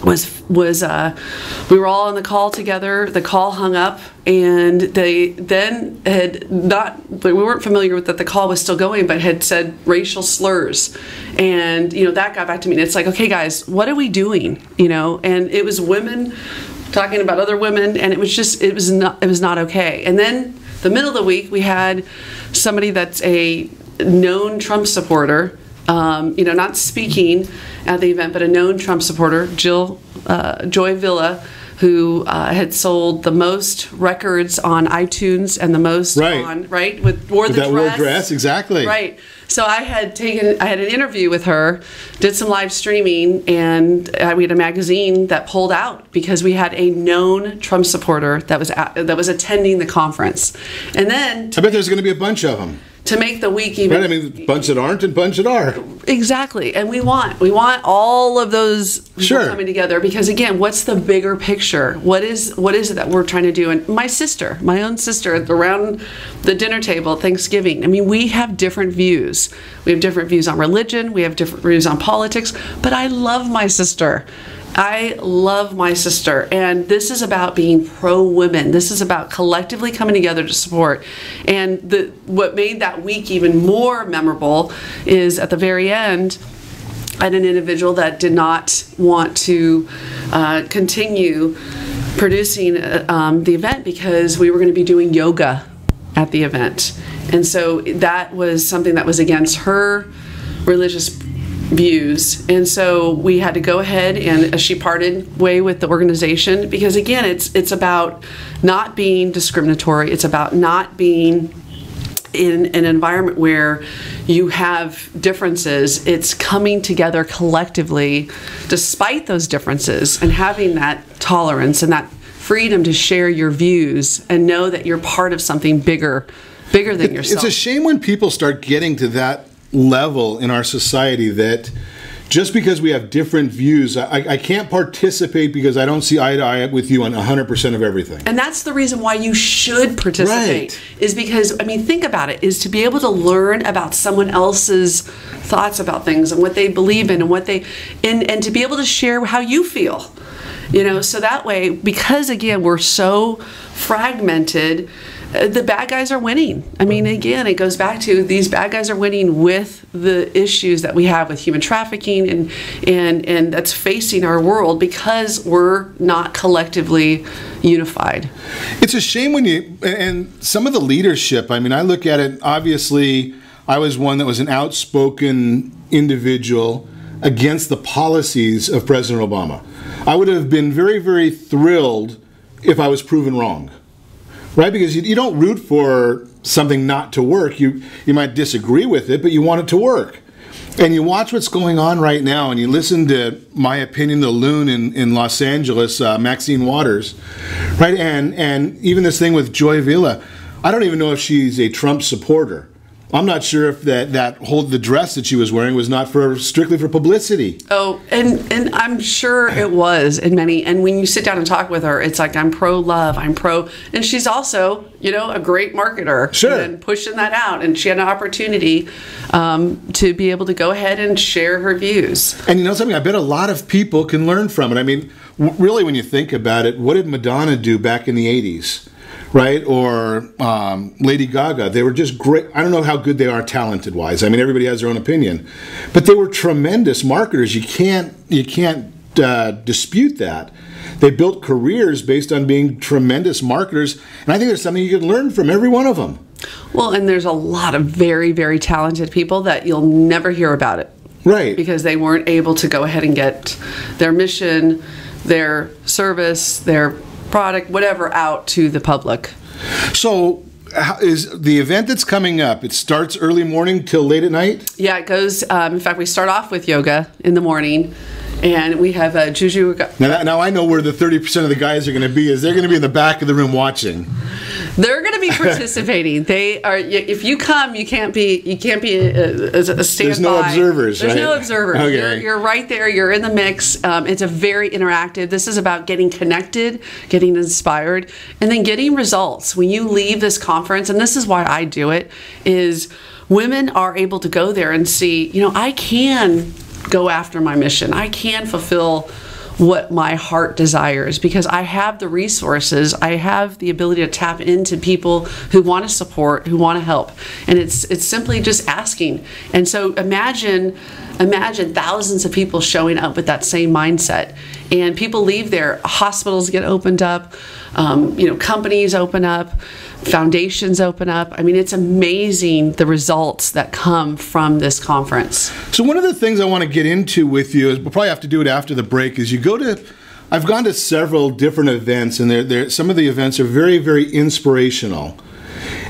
we were all on the call together. The call hung up, and they then we weren't familiar with that the call was still going, but had said racial slurs, and that got back to me. And it's like, okay, guys, what are we doing? And it was women talking about other women, and it was not okay. And then the middle of the week, we had somebody that's a known Trump supporter, not speaking at the event, but a known Trump supporter, Joy Villa, who had sold the most records on iTunes and the most wore the dress, exactly. Right. So I had an interview with her, did some live streaming, and we had a magazine that pulled out because we had a known Trump supporter that was attending the conference. And then I bet there's going to be a bunch of them. To make the week even... Right, I mean, a bunch that aren't and a bunch that are. Exactly. And we want all of those people coming together because, again, what's the bigger picture? What is it that we're trying to do? And my own sister, around the dinner table at Thanksgiving, I mean, we have different views. We have different views on religion. We have different views on politics. But I love my sister. And this is about being pro-women. This is about collectively coming together to support. And what made that week even more memorable is at the very end, I had an individual that did not want to continue producing the event because we were going to be doing yoga at the event. And so that was something that was against her religious views, and so we had to go ahead, and she parted way with the organization because, again, it's about not being discriminatory. It's about not being in an environment where you have differences. It's coming together collectively despite those differences and having that tolerance and that freedom to share your views and know that you're part of something bigger than yourself. It's a shame when people start getting to that level in our society that just because we have different views, I can't participate because I don't see eye to eye with you on 100% of everything. And that's the reason why you should participate, is because, I mean, think about it, is to be able to learn about someone else's thoughts about things and what they believe in and and to be able to share how you feel. So that way, because, again, we're so fragmented, the bad guys are winning. I mean, again, it goes back to these bad guys are winning with the issues that we have with human trafficking and that's facing our world because we're not collectively unified. It's a shame and some of the leadership, I mean, I look at it, obviously, I was one that was an outspoken individual against the policies of President Obama. I would have been very, very thrilled if I was proven wrong. Right, because you don't root for something not to work. You might disagree with it, but you want it to work. And you watch what's going on right now, and you listen to my opinion, the loon in Los Angeles, Maxine Waters, right? And even this thing with Joy Villa, I don't even know if she's a Trump supporter. I'm not sure if the dress that she was wearing was not strictly for publicity. Oh, and I'm sure it was in many. And when you sit down and talk with her, it's like, I'm pro-love, I'm pro. And she's also, a great marketer. Sure. And pushing that out. And she had an opportunity to be able to go ahead and share her views. And something, I bet a lot of people can learn from it. I mean, really, when you think about it, what did Madonna do back in the 80s? Right? Or Lady Gaga. They were just great. I don't know how good they are talented-wise. I mean, everybody has their own opinion. But they were tremendous marketers. You can't dispute that. They built careers based on being tremendous marketers. And I think there's something you can learn from every one of them. Well, and there's a lot of very, very talented people that you'll never hear about it. Right. Because they weren't able to go ahead and get their mission, their service, their product, whatever, out to the public. So is the event that's coming up, it starts early morning till late at night? Yeah, it goes, in fact, we start off with yoga in the morning, and we have a juju. Now I know where the 30% of the guys are going to be. They're going to be in the back of the room watching. They're going to be participating. They are. If you come, you can't be a standby. There's no observers. There's right? no observers. Okay. You're right there. You're in the mix. It's a very interactive. This is about getting connected, getting inspired, and then getting results. When you leave this conference, and this is why I do it, is women are able to go there and see, I can go after my mission. I can fulfill what my heart desires because I have the resources. I have the ability to tap into people who want to support, who want to help. And it's simply just asking. And so imagine imagine thousands of people showing up with that same mindset. And people leave there, hospitals get opened up, companies open up, foundations open up. I mean, it's amazing the results that come from this conference. So one of the things I want to get into with you is, we'll probably have to do it after the break, is I've gone to several different events, and some of the events are very, very inspirational.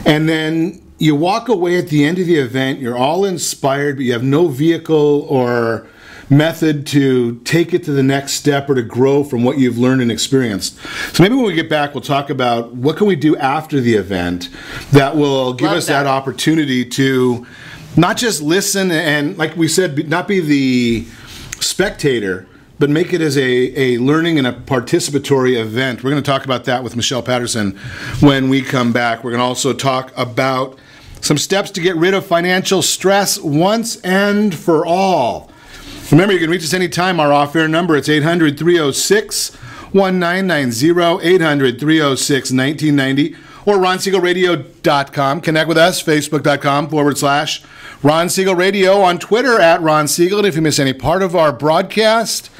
And then you walk away at the end of the event, you're all inspired, but you have no vehicle or method to take it to the next step or to grow from what you've learned and experienced. So maybe when we get back, we'll talk about what can we do after the event that will give us that opportunity to not just listen and, like we said, not be the spectator, but make it as a learning and a participatory event. We're going to talk about that with Michelle Patterson when we come back. We're going to also talk about some steps to get rid of financial stress once and for all. Remember, you can reach us anytime. Our off-air number, it's 800-306-1990, 800-306-1990, or RonSiegelRadio.com. Connect with us, Facebook.com/Ron Siegel Radio, on Twitter @RonSiegel. And if you miss any part of our broadcast,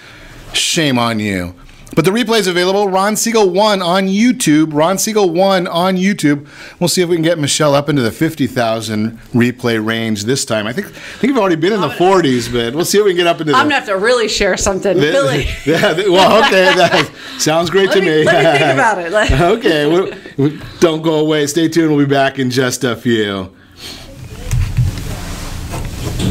shame on you. But the replay is available, Ron Siegel 1 on YouTube, Ron Siegel 1 on YouTube. We'll see if we can get Michelle up into the 50,000 replay range this time. I think we've already been in the 40s, but we'll see if we can get up into I'm going to have to really share something. Billy. Well, okay, that sounds great to me. Let me think about it. Okay, don't go away. Stay tuned. We'll be back in just a few.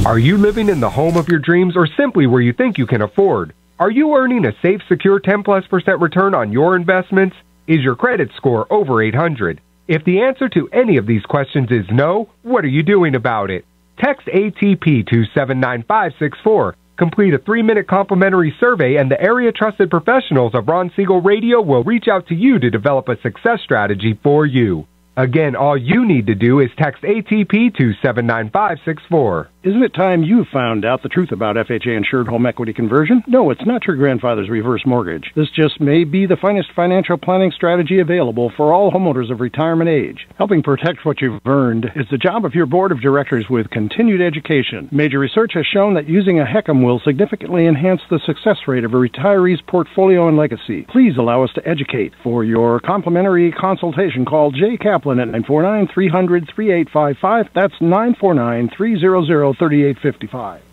Are you living in the home of your dreams or simply where you think you can afford? Are you earning a safe, secure 10+% return on your investments? Is your credit score over 800? If the answer to any of these questions is no, what are you doing about it? Text ATP to 79564. Complete a 3-minute complimentary survey, and the area-trusted professionals of Ron Siegel Radio will reach out to you to develop a success strategy for you. Again, all you need to do is text ATP to 79564. Isn't it time you found out the truth about FHA-insured home equity conversion? No, it's not your grandfather's reverse mortgage. This just may be the finest financial planning strategy available for all homeowners of retirement age. Helping protect what you've earned is the job of your board of directors with continued education. Major research has shown that using a HECM will significantly enhance the success rate of a retiree's portfolio and legacy. Please allow us to educate. For your complimentary consultation, call Jay Kaplan at 949-300-3855. That's 949-300-3855.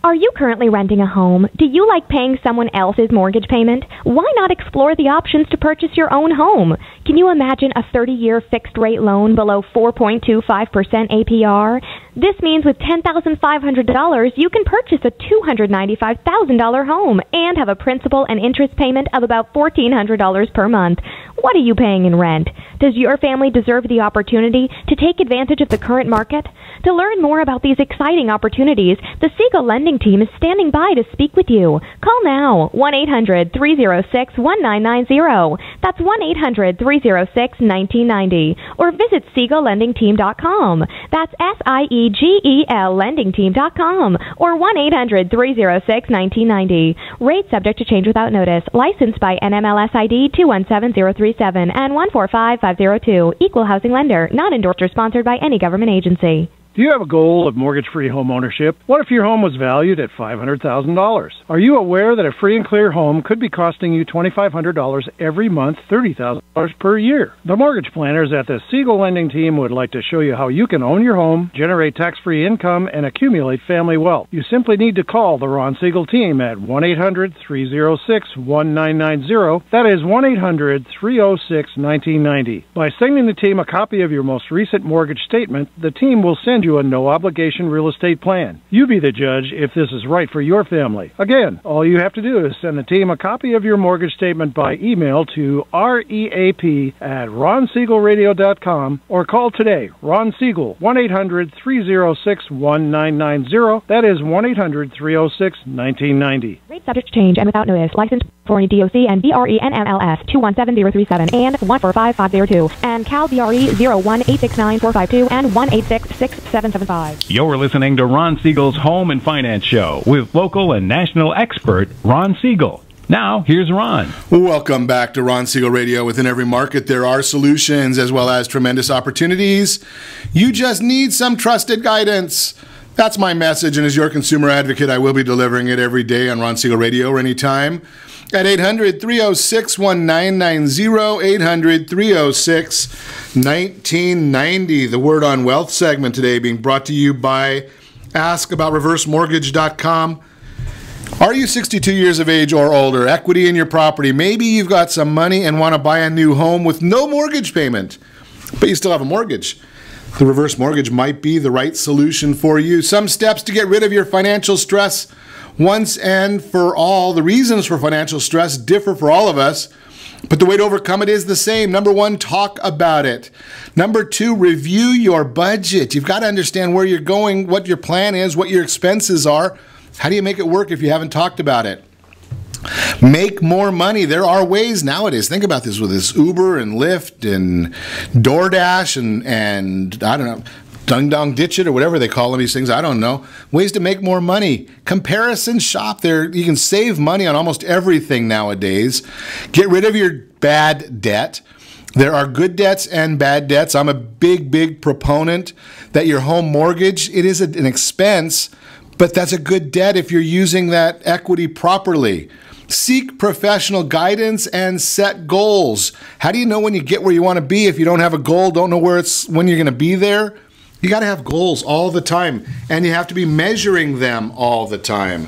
Are you currently renting a home? Do you like paying someone else's mortgage payment? Why not explore the options to purchase your own home? Can you imagine a 30-year fixed-rate loan below 4.25% APR? This means with $10,500, you can purchase a $295,000 home and have a principal and interest payment of about $1,400 per month. What are you paying in rent? Does your family deserve the opportunity to take advantage of the current market? To learn more about these exciting opportunities, the Siegel Lending Team is standing by to speak with you. Call now, 1-800-306-1990. That's 1-800-306-1990. Or visit SiegelLendingTeam.com. That's SIEGEL LendingTeam.com. Or 1-800-306-1990. Rate subject to change without notice. Licensed by NMLS ID 217037 and 145502. Equal housing lender. Not endorsed or sponsored by any government agency. Do you have a goal of mortgage-free home ownership? What if your home was valued at $500,000? Are you aware that a free and clear home could be costing you $2,500 every month, $30,000 per year? The mortgage planners at the Siegel Lending Team would like to show you how you can own your home, generate tax-free income, and accumulate family wealth. You simply need to call the Ron Siegel Team at 1-800-306-1990. That is 1-800-306-1990. By sending the team a copy of your most recent mortgage statement, the team will send you a no-obligation real estate plan. You be the judge if this is right for your family. Again, all you have to do is send the team a copy of your mortgage statement by email to reap@ronsiegelradio.com or call today. Ron Siegel, 1-800-306-1990. That is 1-800-306-1990. Rate subject to change and without notice. Licensed for DOC and BRE NMLS 217037 and 145502 and Cal BRE 0186945 and 1866775. You're listening to Ron Siegel's Home and Finance Show with local and national expert Ron Siegel. Now, here's Ron. Welcome back to Ron Siegel Radio. Within every market, there are solutions as well as tremendous opportunities. You just need some trusted guidance. That's my message, and as your consumer advocate, I will be delivering it every day on Ron Siegel Radio or anytime at 800-306-1990, 800-306-1990. The Word on Wealth segment today being brought to you by AskAboutReverseMortgage.com. Are you 62 years of age or older? Equity in your property. Maybe you've got some money and want to buy a new home with no mortgage payment, but you still have a mortgage. The reverse mortgage might be the right solution for you. Some steps to get rid of your financial stress once and for all. The reasons for financial stress differ for all of us, but the way to overcome it is the same. Number one, talk about it. Number two, review your budget. You've got to understand where you're going, what your plan is, what your expenses are. How do you make it work if you haven't talked about it? Make more money. There are ways nowadays. Think about this with this Uber and Lyft and DoorDash and I don't know, Dung Dong Ditch It or whatever they call them, these things. I don't know. Ways to make more money. Comparison shop. There, you can save money on almost everything nowadays. Get rid of your bad debt. There are good debts and bad debts. I'm a big proponent that your home mortgage, it is an expense, but that's a good debt if you're using that equity properly. Seek professional guidance and set goals. How do you know when you get where you want to be if you don't have a goal, don't know when you're going to be there? You got to have goals all the time, and you have to be measuring them all the time.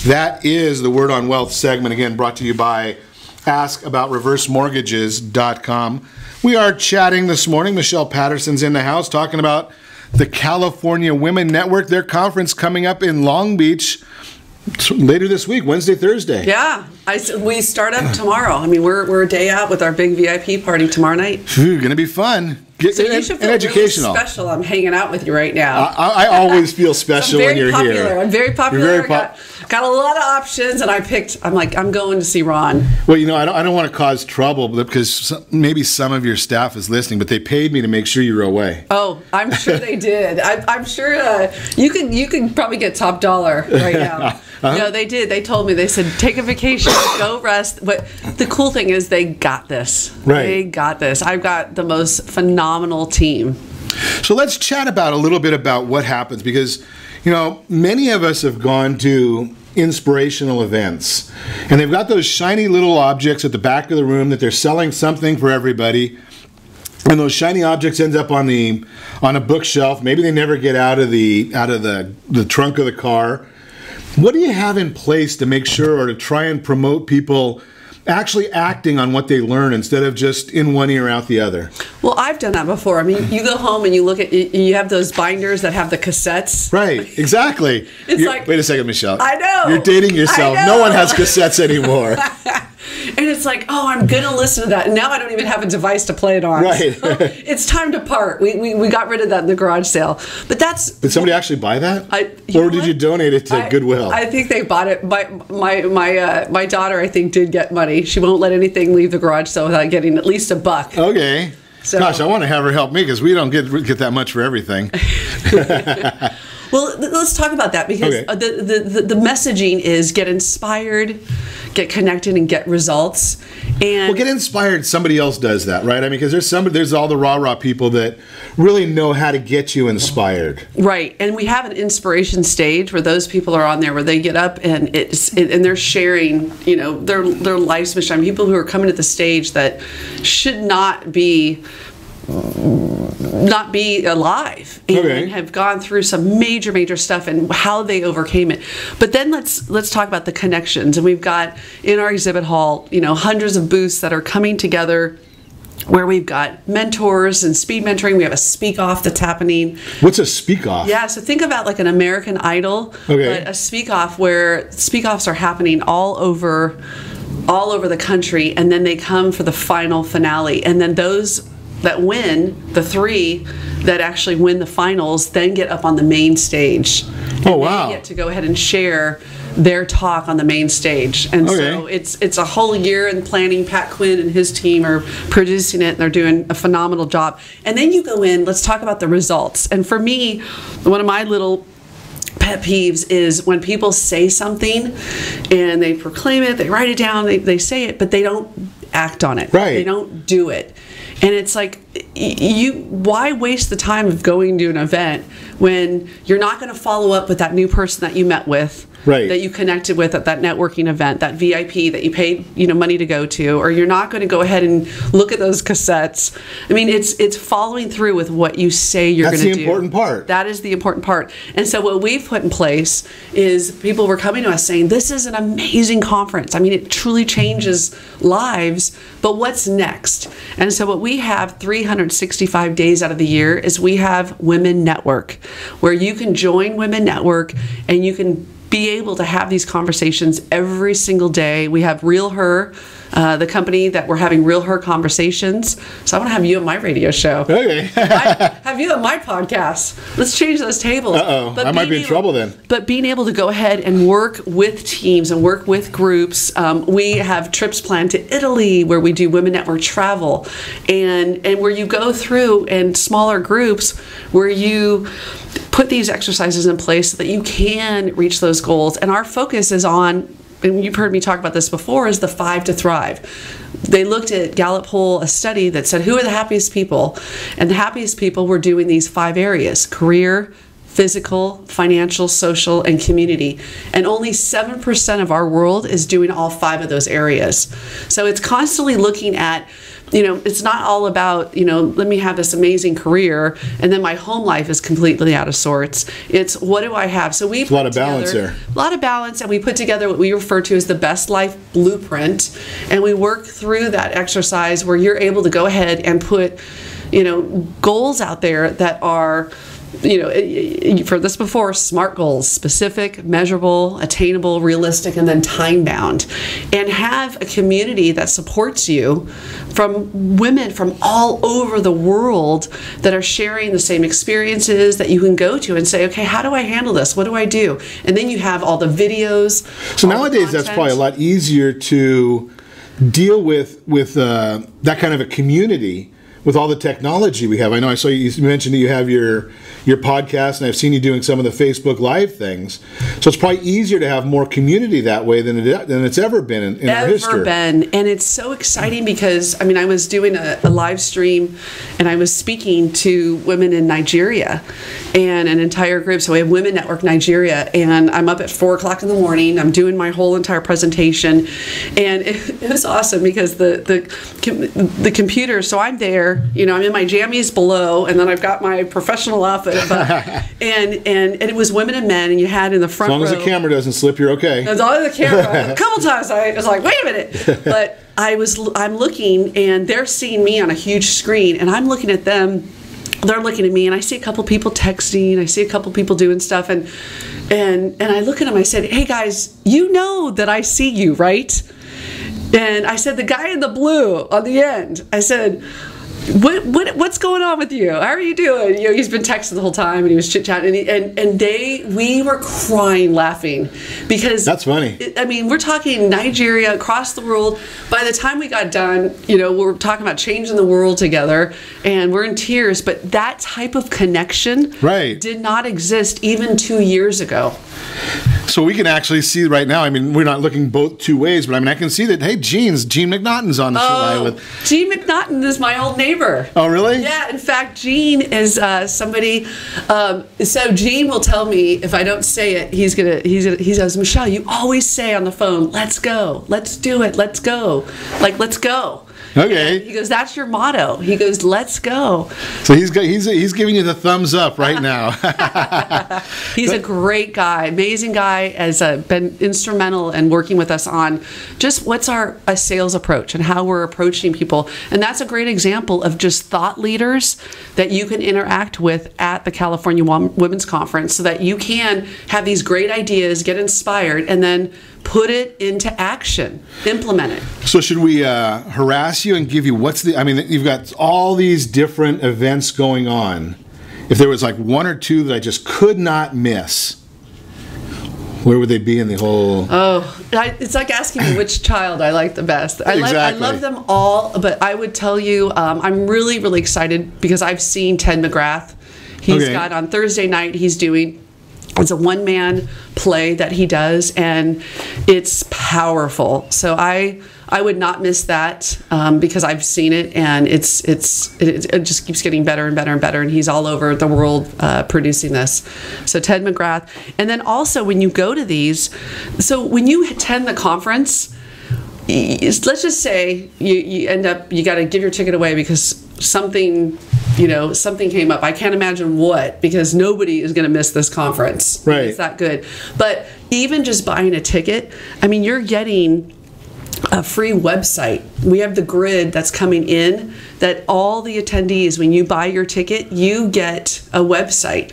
That is the Word on Wealth segment, again, brought to you by AskAboutReverseMortgages.com. We are chatting this morning. Michelle Patterson's in the house talking about the California Women Network, their conference coming up in Long Beach later this week, Wednesday, Thursday. Yeah, we start up tomorrow. I mean, we're a day out with our big VIP party tomorrow night. Going to be fun. So you should feel educational. Really special. I'm hanging out with you right now. I always feel special when you're here. I'm very popular. Got a lot of options, and I'm going to see Ron. Well, you know, I don't want to cause trouble because maybe some of your staff is listening, but they paid me to make sure you were away. Oh, I'm sure they did. I'm sure you can probably get top dollar right now. No, they did. They told me. They said, take a vacation, go rest. But the cool thing is they got this. Right. They got this. I've got the most phenomenal team. So let's chat a little bit about what happens because, you know, many of us have gone to inspirational events and they've got those shiny little objects at the back of the room that they're selling something for everybody. And those shiny objects end up on a bookshelf. Maybe they never get out of the trunk of the car. What do you have in place to make sure or to try and promote people actually acting on what they learn instead of just in one ear out the other? Well, I've done that before. I mean, you go home and you look at, you have those binders that have the cassettes. Right, exactly. Wait a second, Michelle. I know. You're dating yourself. No one has cassettes anymore. And it's like, oh, I'm going to listen to that. And now I don't even have a device to play it on. Right. So it's time to part. We got rid of that in the garage sale. But Did somebody actually buy that? Or did you donate it to Goodwill? I think they bought it. My daughter, I think, did get money. She won't let anything leave the garage sale without getting at least $1. Okay. So, gosh, I want to have her help me because we don't get that much for everything. Well, let's talk about that because the messaging is get inspired, get connected, and get results. And get inspired. Somebody else does that, right? I mean, because there's all the rah-rah people that really know how to get you inspired. Right, and we have an inspiration stage where those people are on there where they get up and and they're sharing, you know, their life's mission. I mean, people who are coming to the stage that should not be alive and have gone through some major stuff and how they overcame it. But then let's talk about the connections. And we've got in our exhibit hall, you know, hundreds of booths that are coming together where we've got mentors and speed mentoring. We have a speak off that's happening. What's a speak off? Yeah, so think about like an American Idol, but a speak off where speak offs are happening all over the country, and then they come for the final finale, and then those that win, the 3 that actually win the finals, then get up on the main stage. Oh, wow. They get to go ahead and share their talk on the main stage. And so it's a whole year in planning. Pat Quinn and his team are producing it, and they're doing a phenomenal job. And then you go in, let's talk about the results. And for me, one of my little pet peeves is when people say something and they proclaim it, they write it down, they say it, but they don't act on it. Right. They don't do it. And it's like, why waste the time of going to an event when you're not going to follow up with that new person that you met with, that you connected with at that networking event, that VIP that you paid money to go to, or you're not going to go ahead and look at those cassettes. I mean, it's following through with what you say you're going to do. That's the important part. That is the important part. And so what we've put in place is people were coming to us saying, this is an amazing conference. I mean, it truly changes lives, but what's next? And so what we have 365 days out of the year is we have Women Network, where you can join Women Network and you can be able to have these conversations every single day. We have Real Her, the company that we're having Real Her conversations. So I want to have you on my radio show. Okay. Have you on my podcast. Let's change those tables. But I might be in trouble then. But being able to go ahead and work with teams and work with groups. We have trips planned to Italy where we do Women Network travel, and where you go through in smaller groups where you put these exercises in place so that you can reach those goals. And our focus is on, and you've heard me talk about this before, is the 5 to Thrive. They looked at Gallup poll, a study that said, who are the happiest people? And the happiest people were doing these 5 areas: career, physical, financial, social, and community. And only 7% of our world is doing all 5 of those areas. So it's constantly looking at, it's not all about, let me have this amazing career and then my home life is completely out of sorts. It's, what do I have? So we put a lot of balance there. A lot of balance, and we put together what we refer to as the Best Life Blueprint, and we work through that exercise where you're able to go ahead and put, goals out there that are, you've heard this before, SMART goals: specific, measurable, attainable, realistic, and then time bound. And have a community that supports you from women from all over the world that are sharing the same experiences that you can go to and say, okay, how do I handle this? What do I do? And then you have all the videos. So nowadays that's probably a lot easier to deal with that kind of a community with all the technology we have. I know I saw you mentioned that you have your podcast, and I've seen you doing some of the Facebook Live things. So it's probably easier to have more community that way than it's ever been in our history. And it's so exciting because, I was doing a live stream and I was speaking to women in Nigeria and an entire group. So we have Women Network Nigeria, and I'm up at 4 o'clock in the morning. I'm doing my whole entire presentation, and it was awesome because the computer, so I'm there, I'm in my jammies below, and then I've got my professional outfit above, and it was women and men, and you had in the front row. As long as the camera doesn't slip, you're okay. As long as the camera, a couple times I was like, wait a minute, but I'm looking, and they're seeing me on a huge screen, and I'm looking at them. They're looking at me, and I see a couple people texting, I see a couple people doing stuff, and I look at them, I said, hey guys, you know that I see you, right? And I said, the guy in the blue on the end, I said, what's going on with you? How are you doing? He's been texting the whole time, and he was chit-chatting, and we were crying laughing because that's funny. We're talking Nigeria, across the world. By the time we got done, we're talking about changing the world together, and we're in tears. But that type of connection did not exist even 2 years ago. So we can actually see right now, we're not looking both two ways, but I can see that, hey, Gene McNaughton's on the show with. Gene McNaughton is my old neighbor. Oh, really? Yeah, in fact, Gene is somebody, so Gene will tell me if I don't say it, he says, Michelle, you always say on the phone, let's go, let's do it, let's go. Like, let's go. Okay. And he goes, that's your motto. He goes, let's go. So he's giving you the thumbs up right now. He's a great guy, amazing guy, has been instrumental in working with us on just what's a sales approach and how we're approaching people. And that's a great example of just thought leaders that you can interact with at the California Women's Conference so that you can have these great ideas, get inspired, and then put it into action, implement it. So should we harass you and give you you've got all these different events going on. If there was like 1 or 2 that I just could not miss, where would they be in the whole? It's like asking me which child I like the best. I love them all, but I would tell you I'm really, really excited because I've seen Ted McGrath. He's got on Thursday night, he's doing It's a one-man play that he does, and it's powerful. So I would not miss that because I've seen it, and it just keeps getting better and better and better, and he's all over the world producing this. So Ted McGrath. And then also when you go to these, so when you attend the conference, let's just say you end up, you got to give your ticket away because something came up. I can't imagine what, because nobody is going to miss this conference. Right. It's that good. But even just buying a ticket, I mean, you're getting a free website. We have the grid that's coming in that all the attendees, when you buy your ticket, you get a website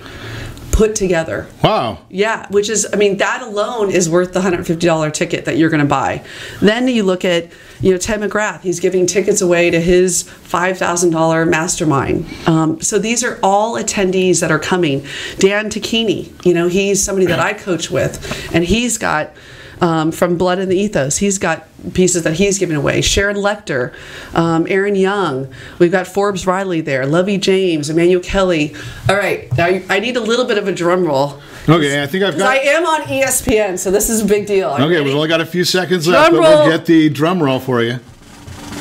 put together. Wow. Yeah, which is, I mean, that alone is worth the $150 ticket that you're going to buy. Then you look at, Ted McGrath, he's giving tickets away to his $5,000 mastermind. So these are all attendees that are coming. Dan Tacchini, he's somebody that I coach with, and he's got, from Blood and the Ethos, he's got pieces that he's giving away. Sharon Lecter, Aaron Young, we've got Forbes Riley there, Lovey James, Emmanuel Kelly. All right, now I need a little bit of a drum roll. Okay, I think I've got... I am on ESPN, so this is a big deal. Okay, we've only got a few seconds left, but we'll get the drum roll for you.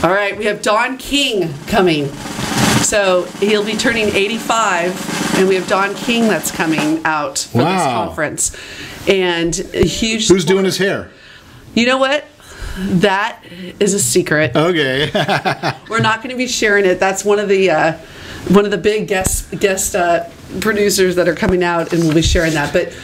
All right, we have Don King coming. So he'll be turning 85, and we have Don King that's coming out for this conference. And a huge... Who's doing his hair? You know what? That is a secret. Okay. We're not going to be sharing it. That's one of the big guest producers that are coming out, and we'll be sharing that. But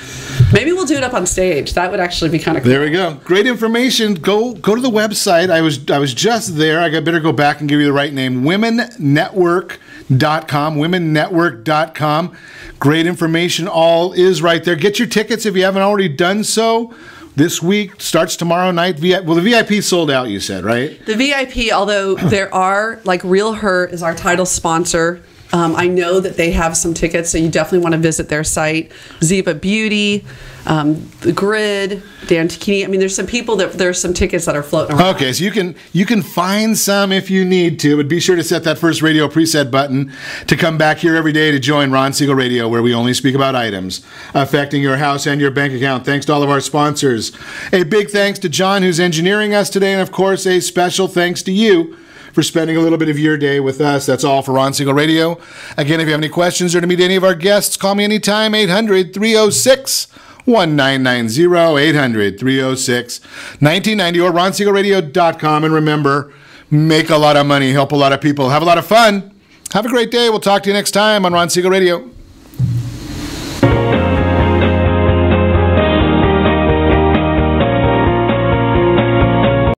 maybe we'll do it up on stage. That would actually be kind of cool. There we go. Great information. Go to the website. I was just there. I better go back and give you the right name. WomenNetwork.com. WomenNetwork.com. Great information. All is right there. Get your tickets if you haven't already done so. This week starts tomorrow night. Well, the VIP sold out, you said, right? The VIP, although there are, like Real Her is our title sponsor. I know that they have some tickets, so you definitely want to visit their site. Ziva Beauty, The Grid, Dan Tacchini. I mean, there's some people there's some tickets that are floating around. Okay, so you can find some if you need to, but be sure to set that first radio preset button to come back here every day to join Ron Siegel Radio, where we only speak about items affecting your house and your bank account. Thanks to all of our sponsors. A big thanks to John, who's engineering us today, and of course, a special thanks to you for spending a little bit of your day with us. That's all for Ron Siegel Radio. Again, if you have any questions or to meet any of our guests, call me anytime, 800-306-1990, 800-306-1990, or ronsiegelradio.com. And remember, make a lot of money, help a lot of people, have a lot of fun. Have a great day. We'll talk to you next time on Ron Siegel Radio.